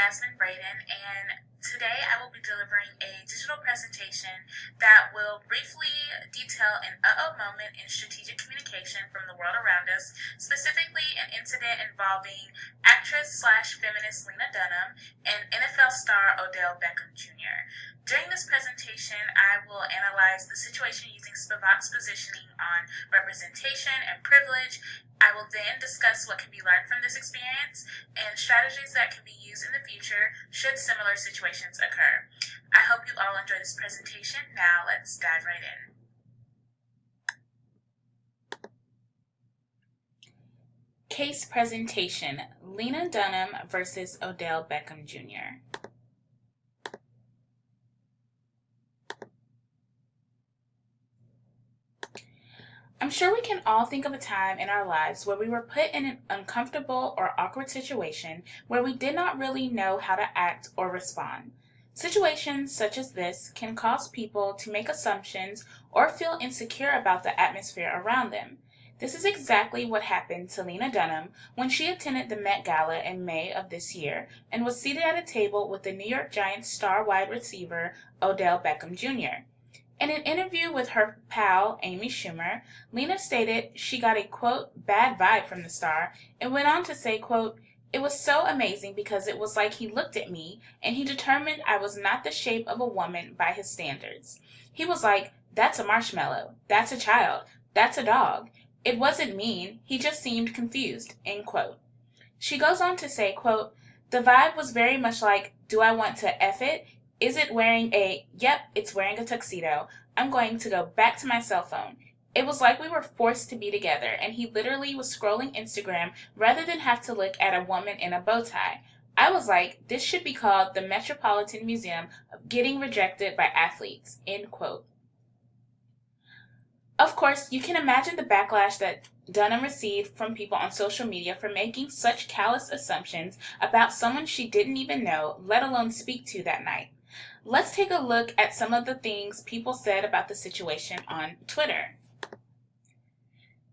Jasmine Braden, and today I will be delivering a digital presentation that will briefly detail an uh-oh moment in strategic communication from the world around us, specifically an incident involving actress slash feminist Lena Dunham and NFL star Odell Beckham Jr. During this presentation, I will analyze the situation using Spivak's positioning on representation and privilege. I will then discuss what can be learned from this experience and strategies that can be used in the future should similar situations occur. I hope you all enjoy this presentation. Now let's dive right in. Case presentation: Lena Dunham versus Odell Beckham Jr. I'm sure we can all think of a time in our lives where we were put in an uncomfortable or awkward situation where we did not really know how to act or respond. Situations such as this can cause people to make assumptions or feel insecure about the atmosphere around them. This is exactly what happened to Lena Dunham when she attended the Met Gala in May of this year and was seated at a table with the New York Giants star wide receiver Odell Beckham Jr. In an interview with her pal, Amy Schumer, Lena stated she got a, quote, bad vibe from the star, and went on to say, quote, "It was so amazing because it was like he looked at me and he determined I was not the shape of a woman by his standards. He was like, that's a marshmallow, that's a child, that's a dog. It wasn't mean, he just seemed confused," end quote. She goes on to say, quote, "The vibe was very much like, do I want to F it? Is it wearing a, yep, it's wearing a tuxedo. I'm going to go back to my cell phone." It was like we were forced to be together, and he literally was scrolling Instagram rather than have to look at a woman in a bow tie. I was like, this should be called the Metropolitan Museum of Getting Rejected by Athletes, end quote. Of course, you can imagine the backlash that Dunham received from people on social media for making such callous assumptions about someone she didn't even know, let alone speak to that night. Let's take a look at some of the things people said about the situation on Twitter.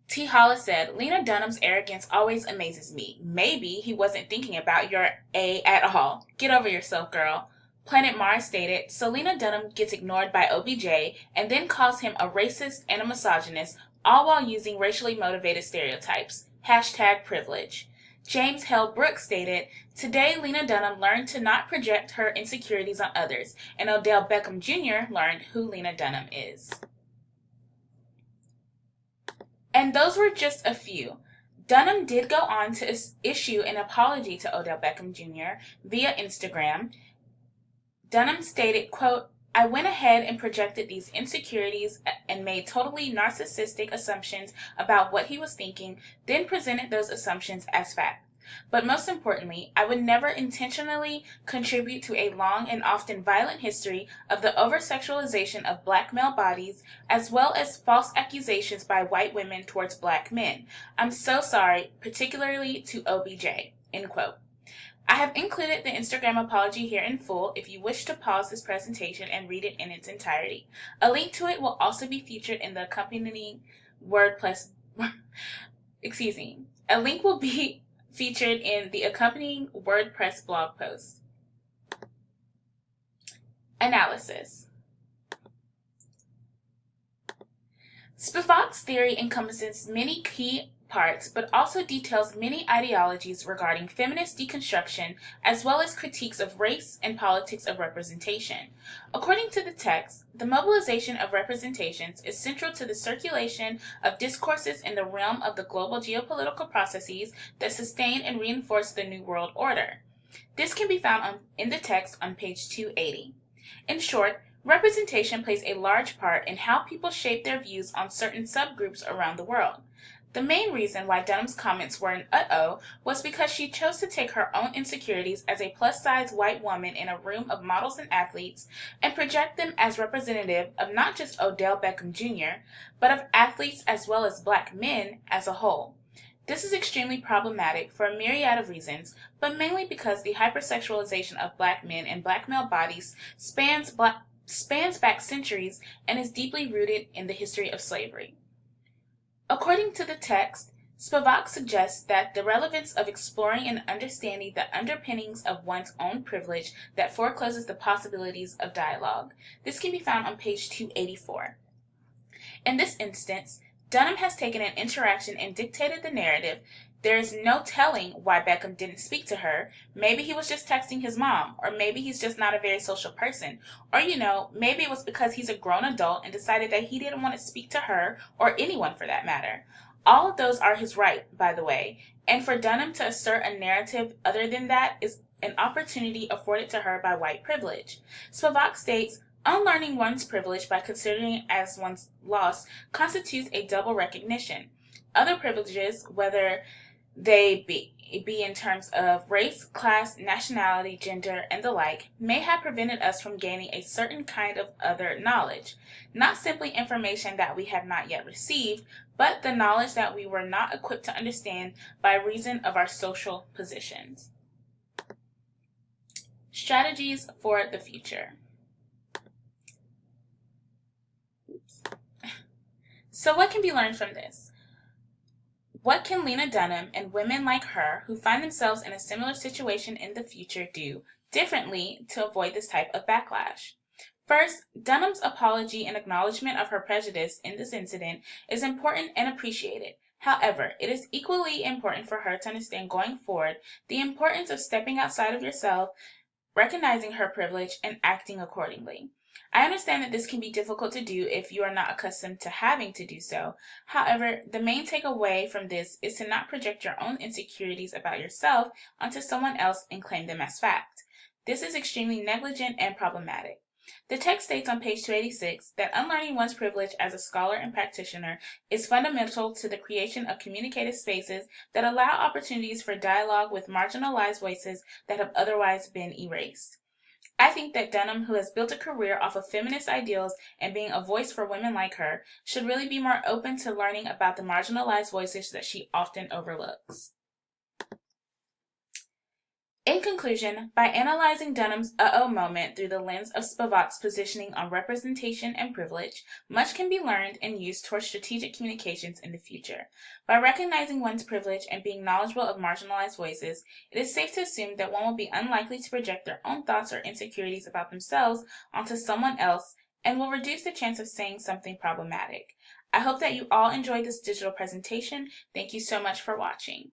T. Hollis said, "Lena Dunham's arrogance always amazes me. Maybe he wasn't thinking about your A at all. Get over yourself, girl." Planet Mars stated, "So Lena Dunham gets ignored by OBJ and then calls him a racist and a misogynist, all while using racially motivated stereotypes. Hashtag privilege." James Hell Brooks stated, "Today Lena Dunham learned to not project her insecurities on others, and Odell Beckham Jr. learned who Lena Dunham is." And those were just a few. Dunham did go on to issue an apology to Odell Beckham Jr. via Instagram. Dunham stated, quote, "I went ahead and projected these insecurities and made totally narcissistic assumptions about what he was thinking, then presented those assumptions as fact. But most importantly, I would never intentionally contribute to a long and often violent history of the over-sexualization of black male bodies, as well as false accusations by white women towards black men. I'm so sorry, particularly to OBJ," end quote. I have included the Instagram apology here in full if you wish to pause this presentation and read it in its entirety. A link to it will also be featured in the accompanying WordPress, a link will be featured in the accompanying WordPress blog post. Analysis. Spivak's theory encompasses many key parts, but also details many ideologies regarding feminist deconstruction, as well as critiques of race and politics of representation. According to the text, the mobilization of representations is central to the circulation of discourses in the realm of the global geopolitical processes that sustain and reinforce the New World Order. This can be found in the text on page 280. In short, representation plays a large part in how people shape their views on certain subgroups around the world. The main reason why Dunham's comments were an uh-oh was because she chose to take her own insecurities as a plus-size white woman in a room of models and athletes and project them as representative of not just Odell Beckham Jr., but of athletes as well as black men as a whole. This is extremely problematic for a myriad of reasons, but mainly because the hypersexualization of black men and black male bodies spans back centuries and is deeply rooted in the history of slavery. According to the text, Spivak suggests that the relevance of exploring and understanding the underpinnings of one's own privilege that forecloses the possibilities of dialogue. This can be found on page 284. In this instance, Dunham has taken an interaction and dictated the narrative. There is no telling why Beckham didn't speak to her. Maybe he was just texting his mom, or maybe he's just not a very social person. Or, maybe it was because he's a grown adult and decided that he didn't want to speak to her, or anyone for that matter. All of those are his right, by the way, and for Dunham to assert a narrative other than that is an opportunity afforded to her by white privilege. Spivak states, unlearning one's privilege by considering it as one's loss constitutes a double recognition. Other privileges, whether they be in terms of race, class, nationality, gender, and the like, may have prevented us from gaining a certain kind of other knowledge. Not simply information that we have not yet received, but the knowledge that we were not equipped to understand by reason of our social positions. Strategies for the future. So what can be learned from this? What can Lena Dunham and women like her who find themselves in a similar situation in the future do differently to avoid this type of backlash? First, Dunham's apology and acknowledgement of her prejudice in this incident is important and appreciated. However, it is equally important for her to understand going forward the importance of stepping outside of yourself, recognizing her privilege, and acting accordingly. I understand that this can be difficult to do if you are not accustomed to having to do so. However, the main takeaway from this is to not project your own insecurities about yourself onto someone else and claim them as fact. This is extremely negligent and problematic. The text states on page 286 that unlearning one's privilege as a scholar and practitioner is fundamental to the creation of communicative spaces that allow opportunities for dialogue with marginalized voices that have otherwise been erased. I think that Dunham, who has built a career off of feminist ideals and being a voice for women like her, should really be more open to learning about the marginalized voices that she often overlooks. In conclusion, by analyzing Dunham's uh-oh moment through the lens of Spivak's positioning on representation and privilege, much can be learned and used towards strategic communications in the future. By recognizing one's privilege and being knowledgeable of marginalized voices, it is safe to assume that one will be unlikely to project their own thoughts or insecurities about themselves onto someone else and will reduce the chance of saying something problematic. I hope that you all enjoyed this digital presentation. Thank you so much for watching.